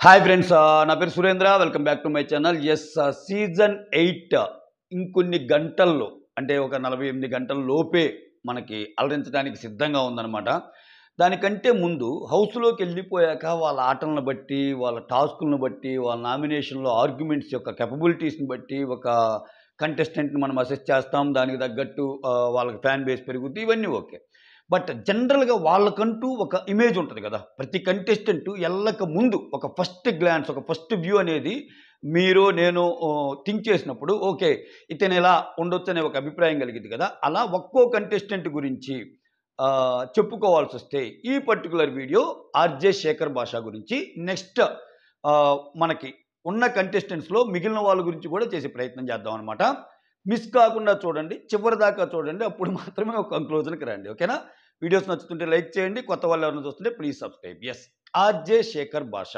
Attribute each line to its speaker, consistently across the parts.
Speaker 1: Hi friends, నా పేరు Surendra. Welcome back to my channel. Season 8 ఇంకొన్ని గంటల్లో, అంటే ఒక 48 గంటల లోపే మనకి అలరించడానికి సిద్ధంగా ఉందన్నమాట. దానికంటే ముందు హౌస్లోకి వెళ్ళిపోయాక వాళ్ళ ఆటలను బట్టి, వాళ్ళ టాస్కులను బట్టి, వాళ్ళ నామినేషన్లో ఆర్గ్యుమెంట్స్ యొక్క కెపబిలిటీస్ని బట్టి ఒక కంటెస్టెంట్ని మనం అసెస్ చేస్తాం. దానికి తగ్గట్టు వాళ్ళకి ఫ్యాన్ బేస్ పెరుగుద్ది, ఇవన్నీ ఓకే. బట్ జనరల్గా వాళ్ళకంటూ ఒక ఇమేజ్ ఉంటుంది కదా. ప్రతి కంటెస్టెంట్ ఎల్లక ముందు ఒక ఫస్ట్ గ్లాన్స్, ఒక ఫస్ట్ వ్యూ అనేది మీరు నేను థింక్ చేసినప్పుడు ఓకే ఇతను ఎలా ఉండొచ్చు అనే ఒక అభిప్రాయం కలిగింది కదా. అలా ఒక్కో కంటెస్టెంట్ గురించి చెప్పుకోవాల్సి వస్తే ఈ పర్టికులర్ వీడియో ఆర్జే శేఖర్ భాష గురించి. నెక్స్ట్ మనకి ఉన్న కంటెస్టెంట్స్లో మిగిలిన వాళ్ళ గురించి కూడా చేసే ప్రయత్నం చేద్దాం అనమాట. మిస్ కాకుండా చూడండి, చివరి దాకా చూడండి, అప్పుడు మాత్రమే ఒక కంక్లూజన్కి రండి. ఓకేనా? వీడియోస్ నచ్చుతుంటే లైక్ చేయండి, కొత్త వాళ్ళు ఎవరైనా చూస్తుంటే ప్లీజ్ సబ్స్క్రైబ్. ఆర్జే శేఖర్ భాష.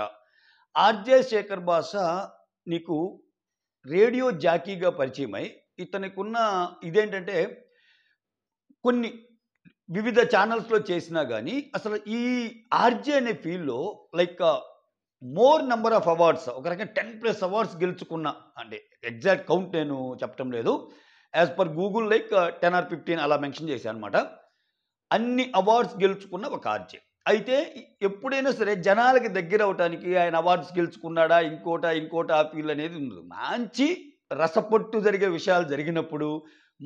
Speaker 1: ఆర్జే శేఖర్ భాష నీకు రేడియో జాకీగా పరిచయమై ఇతనికి ఉన్న ఇదేంటంటే కొన్ని వివిధ ఛానల్స్లో చేసినా కానీ అసలు ఈ ఆర్జే అనే ఫీల్డ్లో like more number of awards, ఒక రకంగా 10+ అవార్డ్స్ గెలుచుకున్న, అంటే ఎగ్జాక్ట్ కౌంట్ నేను చెప్పడం లేదు, as per Google like 10 or 15 అలా మెన్షన్ చేశాను అనమాట. అన్ని అవార్డ్స్ గెలుచుకున్న ఒక ఆర్జే. అయితే ఎప్పుడైనా సరే జనాలకి దగ్గర అవడానికి ఆయన అవార్డ్స్ గెలుచుకున్నాడా ఇంకోట ఆ ఫీల్ అనేది ఉండదు. మంచి రసపొట్టు జరిగే విషయాలు జరిగినప్పుడు,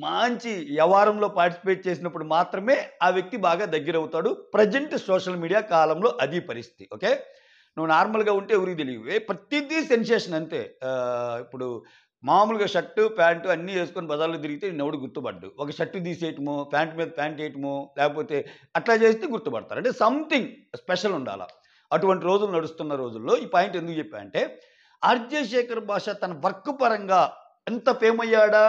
Speaker 1: మంచి వ్యవహారంలో పార్టిసిపేట్ చేసినప్పుడు మాత్రమే ఆ వ్యక్తి బాగా దగ్గర అవుతాడు. ప్రజెంట్ సోషల్ మీడియా కాలంలో అది పరిస్థితి. ఓకే, నువ్వు నార్మల్గా ఉంటే ఎవరికి తెలియవే, ప్రతిదీ సెన్సేషన్ అంతే. ఇప్పుడు మామూలుగా షర్టు ప్యాంటు అన్నీ వేసుకొని బజార్లో తిరిగితే ఎవడు గుర్తుపడ్డు. ఒక షర్టు తీసేయటమో, ప్యాంట్ మీద ప్యాంట్ వేయటమో, లేకపోతే అట్లా చేస్తే గుర్తుపడతారు. అంటే సంథింగ్ స్పెషల్ ఉండాలి. అటువంటి రోజులు నడుస్తున్న రోజుల్లో ఈ పాయింట్ ఎందుకు చెప్పా అంటే, ఆర్జే శేఖర్ భాష తన వర్క్ పరంగా ఎంత ఫేమ్ అయ్యాడా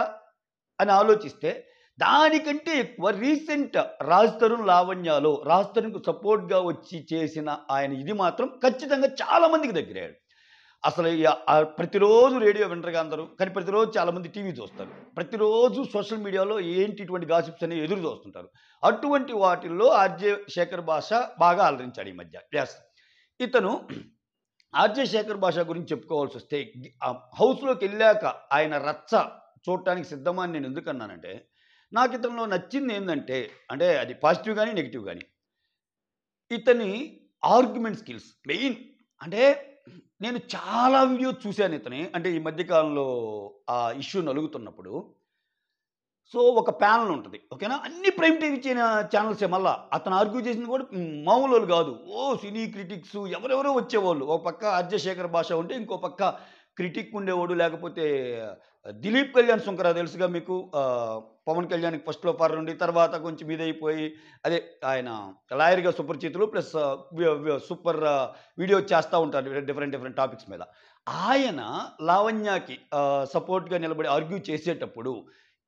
Speaker 1: అని ఆలోచిస్తే దానికంటే ఎక్కువ రీసెంట్ రాజ్ తరుణ్ లావణ్యాలో రాజ్ తరుణ్కు సపోర్ట్గా వచ్చి చేసిన ఆయన ఇది మాత్రం ఖచ్చితంగా చాలామందికి దగ్గరయ్యాడు. అసలు ప్రతిరోజు రేడియో వింటరుగా అందరూ, కానీ ప్రతిరోజు చాలామంది టీవీ చూస్తారు, ప్రతిరోజు సోషల్ మీడియాలో ఏంటి ఇటువంటి గాసిప్స్ అనేవి ఎదురు చూస్తుంటారు. అటువంటి వాటిల్లో ఆర్జే శేఖర్ భాష బాగా అలరించాడు ఈ మధ్య. ఇతను ఆర్జే శేఖర్ భాష గురించి చెప్పుకోవాల్సి వస్తే హౌస్లోకి వెళ్ళాక ఆయన రచ్చ చూడటానికి సిద్ధమని నేను ఎందుకన్నానంటే, నాకు ఇతనిలో నచ్చింది ఏంటంటే, అంటే అది పాజిటివ్ కానీ నెగిటివ్ కానీ, ఇతని ఆర్గ్యుమెంట్ స్కిల్స్ మెయిన్. అంటే నేను చాలా వీడియోస్ చూశాను ఇతని, అంటే ఈ మధ్యకాలంలో ఆ ఇష్యూ నలుగుతున్నప్పుడు. సో ఒక ప్యానల్ ఉంటుంది, ఓకేనా, అన్ని ప్రైమ్ టీవీ ఛానల్సే. మళ్ళీ అతను ఆర్గ్యూ చేసింది కూడా మామూలు వాళ్ళు కాదు, సినీ క్రిటిక్స్ ఎవరెవరో వచ్చేవాళ్ళు. ఒక పక్క ఆర్జే శేఖర్ భాష ఉంటే ఇంకో పక్క క్రిటిక్ ఉండేవాడు. లేకపోతే దిలీప్ కళ్యాణ్ సుంకర తెలుసుగా మీకు, పవన్ కళ్యాణ్కి ఫస్ట్లో ఫర్ ఉండి తర్వాత కొంచెం ఇదైపోయి, అదే ఆయన లాయర్గా సూపర్ చేతులు ప్లస్ సూపర్ వీడియో చేస్తూ ఉంటారు డిఫరెంట్ టాపిక్స్ మీద. ఆయన లావణ్యకి సపోర్ట్గా నిలబడి ఆర్గ్యూ చేసేటప్పుడు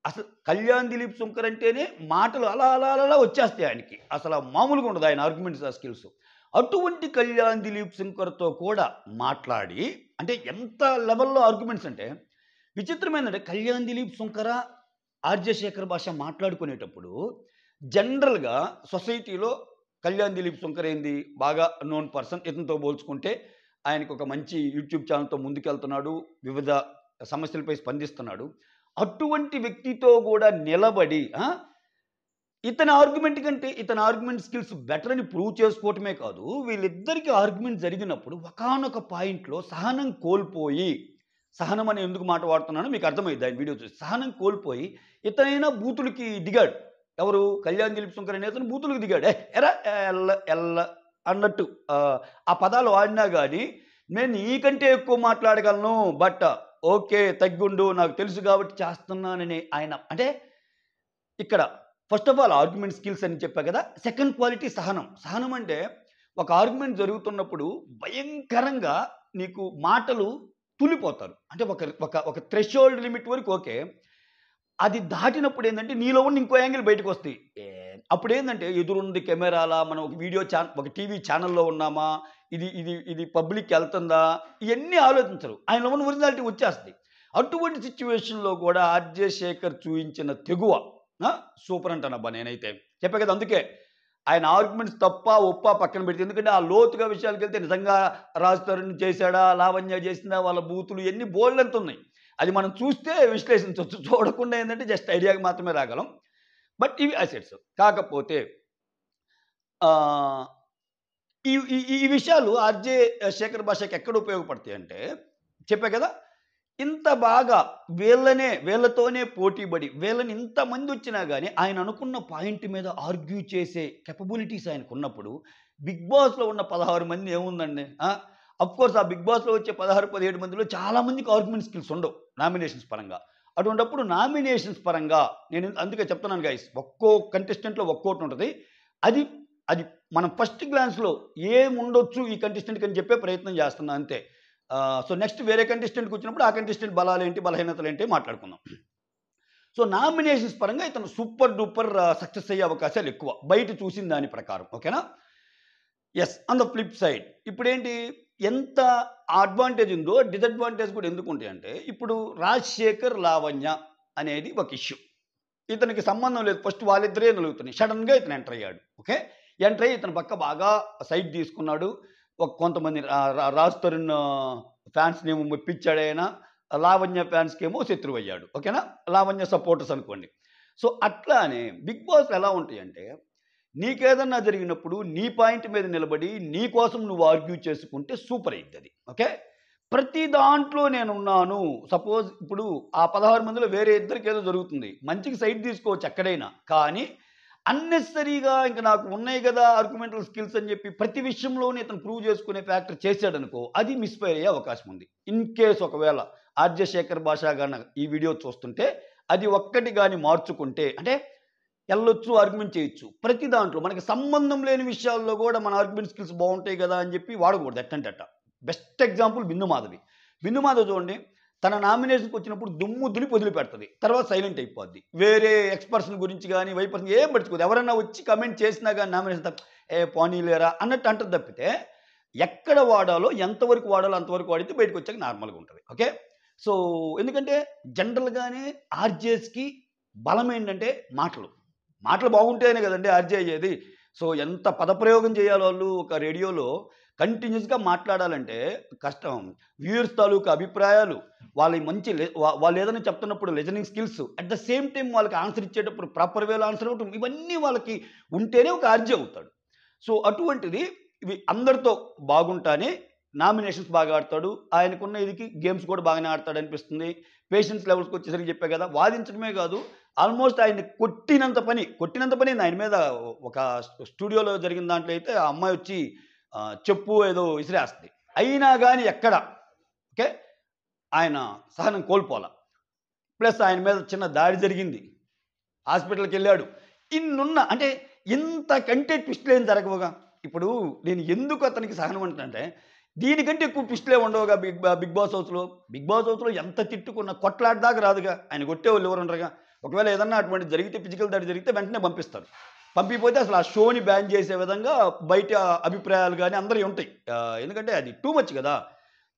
Speaker 1: అసలు కళ్యాణ్ దిలీప్ సుంకర్ అంటేనే మాటలు అలా అలా అలా వచ్చేస్తాయి ఆయనకి. అసలు మామూలుగా ఉండదు ఆయన ఆర్గ్యుమెంట్స్ స్కిల్స్. అటువంటి కళ్యాణ్ దిలీప్ సుంకర్తో కూడా మాట్లాడి, అంటే ఎంత లెవెల్లో ఆర్గ్యుమెంట్స్ అంటే విచిత్రమైనది. కళ్యాణ్ దిలీప్ సుంకర ఆర్జే శేఖర్ భాష మాట్లాడుకునేటప్పుడు జనరల్గా సొసైటీలో కళ్యాణ్ దిలీప్ సుంకర్ ఏంది బాగా నోన్ పర్సన్. ఇతనితో పోల్చుకుంటే ఆయనకు ఒక మంచి యూట్యూబ్ ఛానల్తో ముందుకెళ్తున్నాడు, వివిధ సమస్యలపై స్పందిస్తున్నాడు. అటువంటి వ్యక్తితో కూడా నిలబడి ఇతని ఆర్గ్యుమెంట్ కంటే ఇతని ఆర్గ్యుమెంట్ స్కిల్స్ బెటర్ అని ప్రూవ్ చేసుకోవటమే కాదు, వీళ్ళిద్దరికీ ఆర్గ్యుమెంట్ జరిగినప్పుడు ఒకానొక పాయింట్లో సహనం కోల్పోయి, సహనం అని ఎందుకు మాట వాడుతున్నానో మీకు అర్థమైంది ఆయన వీడియో చూసి, సహనం కోల్పోయి ఇతనైనా బూతులకి దిగాడు. ఎవరు? కళ్యాణ్ దిలీప్ సుంకర్ అనే అతను బూతులకు దిగాడు. ఎరా ఎల్ల ఎల్ల అన్నట్టు ఆ పదాలు వాడినా కానీ నేను నీకంటే ఎక్కువ మాట్లాడగలను, బట్ ఓకే తగ్గుండు, నాకు తెలుసు కాబట్టి చేస్తున్నానని ఆయన. అంటే ఇక్కడ first of all argument skills అని చెప్పా కదా. సెకండ్ క్వాలిటీ సహనం. సహనం అంటే ఒక ఆర్గ్యుమెంట్ జరుగుతున్నప్పుడు భయంకరంగా నీకు మాటలు తులిపోతారు. అంటే ఒక థ్రెషోల్డ్ లిమిట్ వరకు ఓకే, అది దాటినప్పుడు ఏంటంటే నీలో ఉన్న ఇంకో యాంగిల్ బయటకు వస్తాయి. అప్పుడు ఏంటంటే ఎదురుంది కెమెరాలా, మనం ఒక టీవీ ఛానల్లో ఉన్నామా, ఇది పబ్లిక్ వెళ్తుందా, ఇవన్నీ ఆలోచించరు. ఆయనలో ఉన్న ఒరిజినాలిటీ వచ్చేస్తుంది. అటువంటి సిచ్యువేషన్లో కూడా ఆర్జే శేఖర్ చూపించిన తెగువ సూపర్ అంటానబ్బా నేనైతే. చెప్పా కదా, అందుకే ఆయన ఆర్గ్యుమెంట్స్ తప్ప ఒప్ప పక్కన పెడితే, ఎందుకంటే ఆ లోతుగా విషయాలకు వెళ్తే నిజంగా రాజ్ తరుణ్ చేశాడా, లావణ్య చేసిందా, వాళ్ళ బూతులు ఇవన్నీ బోల్డంత ఉన్నాయి. అది మనం చూస్తే విశ్లేషించవచ్చు. చూడకుండా ఏంటంటే జస్ట్ ఐడియాకి మాత్రమే రాగలం. బట్ ఇవి అసెట్స్. కాకపోతే ఈ ఈ ఈ విషయాలు ఆర్‌జే శేఖర్ భాషకి ఎక్కడ ఉపయోగపడతాయి అంటే, చెప్పా కదా! ఇంత బాగా వీళ్ళతోనే పోటీపడి, వీళ్ళని ఇంతమంది వచ్చినా గాని, ఆయన అనుకున్న పాయింట్ మీద ఆర్గ్యూ చేసే కేపబిలిటీస్ ఆయనకున్నప్పుడు, 'బిగ్ బాస్‌లో' ఉన్న 16 మంది ఏముందండి? అఫ్‌కోర్స్ ఆ 'బిగ్ బాస్‌లో' వచ్చే 16, 17 మందిలో చాలా మందికి ఆర్గ్యుమెంట్ స్కిల్స్ ఉండవు నామినేషన్స్ పరంగా. అటువంటప్పుడు నామినేషన్స్ పరంగా నేను అందుకే చెప్తున్నాను గైస్. ఒక్కో కంటెస్టెంట్‌లో ఒక్కోటి ఉంటది. అది అది మనం ఫస్ట్ గ్లాన్స్‌లో ఏముండొచ్చు ఈ కంటెస్టెంట్‌కి అని చెప్పే ప్రయత్నం చేస్తున్నా అంతే. సో, నెక్స్ట్ వేరే కంటెస్టెంట్‌కి వచ్చినప్పుడు ఆ కంటెస్టెంట్ బలాలేంటి, బలహీనతలేంటి మాట్లాడుకుందాం. సో, నామినేషన్స్ పరంగా ఇతను సూపర్ డూపర్ సక్సెస్ అయ్యే అవకాశాలు ఎక్కువ. బయట చూసిన దాని ప్రకారం. ఓకేనా? Yes. On the flip side ఇప్పుడేంటి, ఎంత అడ్వాంటేజ్ ఉందో డిసడ్వాంటేజ్ కూడా ఎందుకుంటాయంటే, ఇప్పుడు రాజశేఖర్, లావణ్య అనేది ఒక ఇష్యూ. ఇతనికి సంబంధం లేదు. ఫస్ట్ వాళ్ళిద్దరే నలుగుతున్నాయి. సడెన్‌గా ఇతను ఎంటర్ అయ్యాడు. ఓకే. ఎంటర్ అయ్యి ఇతని పక్క బాగా సైట్ తీసుకున్నాడు. కొంతమంది రాజ్ తరుణ్ ఫ్యాన్స్‌నేమో మెప్పించాడాయన. లావణ్య ఫ్యాన్స్‌కేమో శత్రువయ్యాడు. ఓకేనా? లావణ్య సపోర్టర్స్ అనుకోండి. సో, అట్లానే బిగ్ బాస్‌లో ఎలా ఉంటాయంటే, నీకేదన్నా జరిగినప్పుడు నీ పాయింట్ మీద నిలబడి, నీ కోసం నువ్వు ఆర్గ్యూ చేసుకుంటే సూపర్ అయ్యిద్దది. ఓకే. ప్రతి దాంట్లో నేనున్నాను. సపోజ్ ఇప్పుడు ఆ 16 మందిలో వేరే ఇద్దరికేదో జరుగుతుంది. మంచికి సైడ్ తీసుకోవచ్చు ఎక్కడైనా. కానీ అన్నెసెసరీగా ఇంక నాకు ఉన్నాయి గదా ఆర్గ్యుమెంటల్ స్కిల్స్ అని చెప్పి ప్రతి విషయంలోనే ఇతను ప్రూవ్ చేసుకునే ఫ్యాక్టర్ చేశాడనుకో, అది మిస్‌ఫైర్ అయ్యే అవకాశం ఉంది. ఇన్ కేస్ ఒకవేళ ఆర్‌జే శేఖర్ భాష గాన ఈ వీడియో చూస్తుంటే, అది ఒక్కటి గాని మార్చుకుంటే, అంటే ఎళ్ళొచ్చు, ఆర్గ్యుమెంట్ చేయొచ్చు. ప్రతి దాంట్లో మనకి సంబంధం లేని విషయాల్లో గూడా మన ఆర్గ్యుమెంట్ స్కిల్స్ బావుంటాయి గదా అని చెప్పి వాడకూడదు ఎట్టంటే అట్ట. బెస్ట్ ఎగ్జాంపుల్ బిందు మాధవి. బిందు మాధవ్ చూడండి, తన నామినేషన్‌కి వచ్చినప్పుడు దుమ్ము దులిపి వదిలిపెడతది. తర్వాత సైలెంట్ అయిపోద్ది. వేరే ఎక్స్ పర్సన్ గురించి గాని, వై పర్సన్ ఏం పట్టించుకోదు. ఎవరైనా వచ్చి కామెంట్ చేసినా గాని నామినేషన్ ఏ పోనీలేరా అన్నట్టు అంటది తప్పితే, ఎక్కడ వాడాలో, ఎంతవరకు వాడాలో అంతవరకు వాడితే బయటకొచ్చాక నార్మల్‌గా ఉంటది. ఓకే. సో, ఎందుకంటే జనరల్‌గానే ఆర్‌జేస్‌కి బలం ఏంటంటే మాటలు. మాటలు బాగుంటేనే కదండీ ఆర్‌జే అయ్యేది. సో, ఎంత పదప్రయోగం చేయాలో వాళ్ళు ఒక రేడియోలో కంటిన్యూస్‌గా మాట్లాడాలంటే కష్టం. వ్యూయర్స్ తాలూకా అభిప్రాయాలు, వాళ్ళయి మంచి వాళ్ళేదైనా చెప్తున్నప్పుడు listening skills, at the same time వాళ్ళకి ఆన్సర్ ఇచ్చేటప్పుడు ప్రాపర్ వేలో ఆన్సర్ ఇవ్వటం, ఇవన్నీ వాళ్ళకి ఉంటేనే ఒక ఆర్‌జే అవుతాడు. సో, అటువంటిది ఇవి అందరితో బాగుంటానే నామినేషన్స్ బాగా ఆడతాడు. ఆయనకున్న ఇదికి గేమ్స్ కూడా బాగానే ఆడతాడనిపిస్తుంది. పేషెన్స్ లెవెల్స్‌కి వచ్చేసరికి చెప్పా కదా! వాదించడమే కాదు, ఆల్మోస్ట్ ఆయన్ని కొట్టినంత పని ఆయన మీద ఒక స్టూడియోలో జరిగిన దాంట్లో అయితే ఆ అమ్మాయి వచ్చి చెప్పు ఏదో విసిరేస్తది. అయినా గాని ఎక్కడ ఓకే. ఆయన సహనం కోల్పోలా. ప్లస్ ఆయన మీద చిన్న దాడి జరిగింది. హాస్పిటల్‌కెళ్ళాడు. అంటే ఇంతకంటే ట్విస్ట్‌లేం జరగవుగా. ఇప్పుడు నేను ఎందుకు అతనికి సహనం అంటున్నానంటే, దీనికంటే ఎక్కువ ట్విస్ట్‌లే ఉండవుగా బిగ్ బాస్ హౌస్‌లో. బిగ్ బాస్ హౌస్‌లో ఎంత తిట్టుకున్నా కొట్లాట దాకా రాదుగా. ఆయన కొట్టేవాళ్ళు ఎవరు ఉండరుగా. ఒకవేళ ఏదన్నా అటువంటిది జరిగితే, ఫిజికల్ దాడి జరిగితే వెంటనే పంపిస్తారు. పంపిపోతే అసలు ఆ షోని బ్యాన్ చేసే విధంగా బయట అభిప్రాయాలు గాని అందరియి ఉంటాయి. ఎందుకంటే అది టూ మచ్ గదా!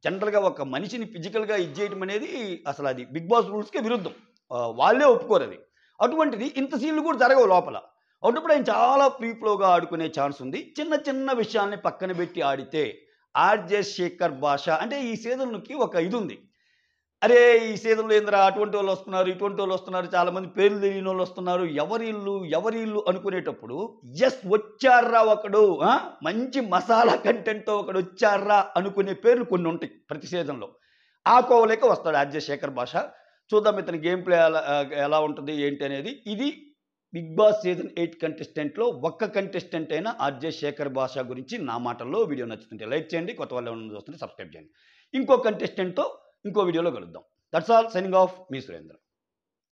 Speaker 1: జనరల్‌గా ఒక మనిషిని ఫిజికల్‌గా ఇది చేయటం అనేది అసలది బిగ్ బాస్ రూల్స్‌కే విరుద్ధం. వాళ్ళే ఒప్పుకోరది. అటువంటిది ఇంత సీన్‌లు కూడా జరగవు లోపల. అటువంటప్పుడు ఆయన చాలా ఫ్రీ ఫ్లోగా ఆడుకునే ఛాన్స్ ఉంది. చిన్న చిన్న విషయాల్ని పక్కన పెట్టి ఆడితే ఆర్‌జే శేఖర్ భాష అంటే ఈ సీజన్‌కి ఒక ఇదుంది. అరే! ఈ సీజన్‌లో ఏందిరా అటువంటోళ్ళొస్తున్నారు, ఇటువంటోళ్ళొస్తున్నారు, చాలామంది పేర్లు తెలియనోళ్ళొస్తున్నారు. ఎవరీళ్ళు అనుకునేటప్పుడు యెస్ వచ్చార్రా ఒకడు. మంచి మసాలా కంటెంట్‌తో ఒకడొచ్చార్రా అనుకునే పేర్లు కొన్నుంటాయి ప్రతి సీజన్‌లో. ఆ కోవలోకే వస్తాడు ఆర్‌జే శేఖర్ భాష. చూద్దాం ఇతని గేమ్ ప్లే ఎలా ఉంటది ఏంటి అనేది. ఇది బిగ్ బాస్ సీజన్ 8 కంటెస్టెంట్‌లో ఒక్క కంటెస్టెంట్ అయిన ఆర్‌జే శేఖర్ భాష గురించి నా మాటల్లో వీడియో నచ్చుతుంటే లైక్ చేయండి. కొత్త వాళ్ళు ఎవరైనా చూస్తుంటే సబ్స్క్రైబ్ చేయండి. ఇంకో కంటెస్టెంట్‌తో ఇంకో వీడియోలో కలుద్దాం. That's all. Signing off. Me Surendra.